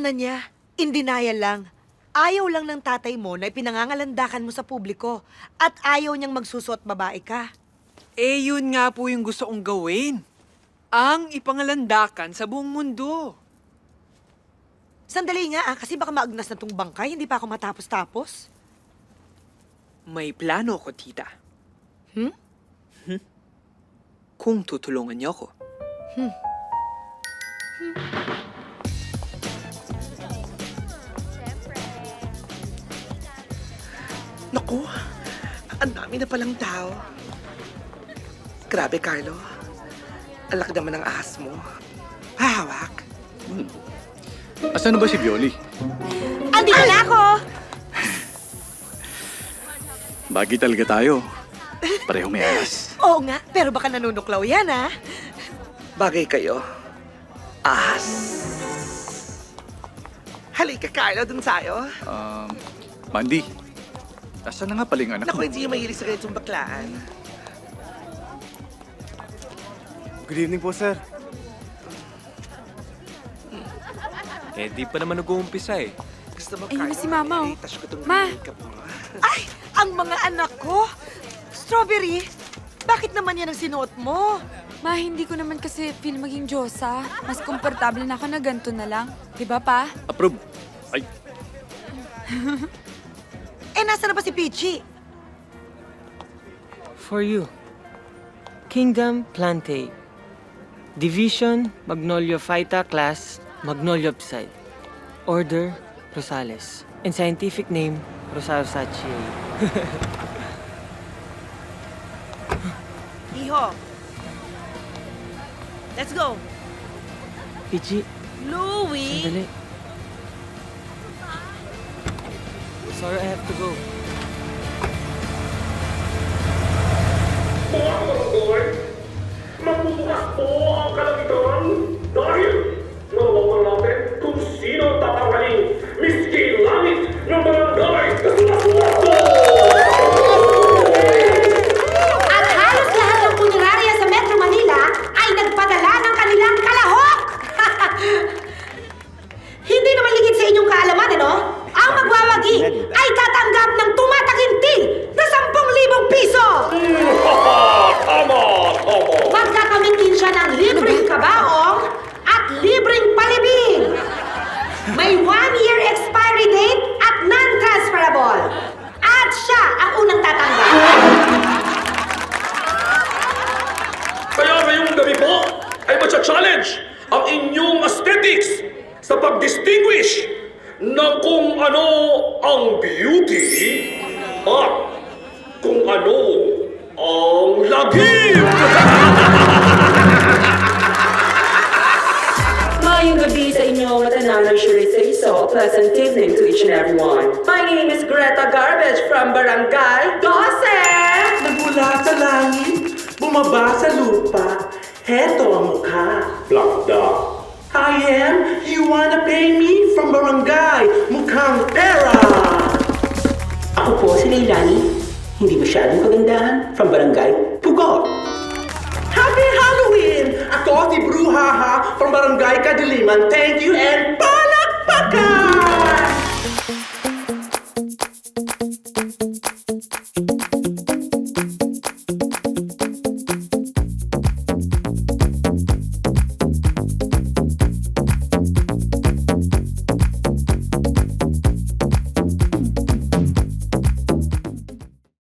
na niya. In denial lang. Ayaw lang ng tatay mo na ipinangangalandakan mo sa publiko at ayaw niyang magsusuot babae ka. Eh, yun nga po yung gusto kong gawin. Ang ipangalandakan sa buong mundo. Sandali nga kasi baka maagnas na tong bangkay, hindi pa ako matapos-tapos. May plano ko, tita. Hmm? Kung tutulungan niyo ako. Naku, ang dami na palang tao. Grabe, Carlo. Ang laki naman ng ahas mo. Hahawak. Asan na ba si Violi? Andito na ako! Bagi talaga tayo. Parehong may ahas. Oo nga, pero baka nanunuklaw yan, ha? Bagay kayo. Ahas. Halika, Carlo, dun tayo. Mandy, asan na nga pala yung anak Naku, mo? hindi yung mahilig sa ganitong baklaan. Good evening po, sir. Eh, di pa naman nag-uumpisa eh. Gusto mo, Ayun na si Mama, oh. Touch ko itong Ma! makeup mo. Ay, ang mga anak ko! Strawberry, bakit naman yan ang sinuot mo? Ma, hindi ko naman kasi feel maging Diyosa. Mas komportable na ako na ganito na lang. Diba, pa? Approve. Ay, Nasa na ba si Peachy? For you. Kingdom Plante. Division Magnoliophyta class Magnoliopside. Order Rosales. And scientific name Rosaceae. Iho. Let's go. Pichi, Louie! sandali. Sorry, I have to go. Mga kabarangay, magbubukas po ang kalangitan dahil nalaman natin kung sino tatanghalin miski langit ng barangay na sumaswako! At halos lahat ng punerarya sa Metro Manila ay nagpadala ng kanilang kalahok! Hindi naman ligid sa inyong kaalaman, ano? Ang magwawagi ay tatanggap ng tumataginting na 10,000 piso! Tama! Tama! Magkakamit din siya ng libreng kabaong at libreng palibing. May 1-year expiry date at non-transferable. At siya ang unang tatanggap. Kaya ngayong gabi po ay matcha-challenge ang inyong aesthetics sa pag-distinguish ng kung ano ang beauty at kung ano ang lagim! Mayong gabi sa inyong matanang Shuri Seiso. Pleasant evening to each and everyone. My name is Greta Garbage from Barangay Gossip! Nagmula sa langit, bumaba sa lupa. Heto ang mukha. Plakda. I am You Wanna Pay Me from Barangay Mukhang Pera. Ako po si Leilani. Hindi masyadong kagandahan from Barangay Pugot. Happy Halloween! Ako si Bruhaha from Barangay Kadiliman. Thank you and palakpakan!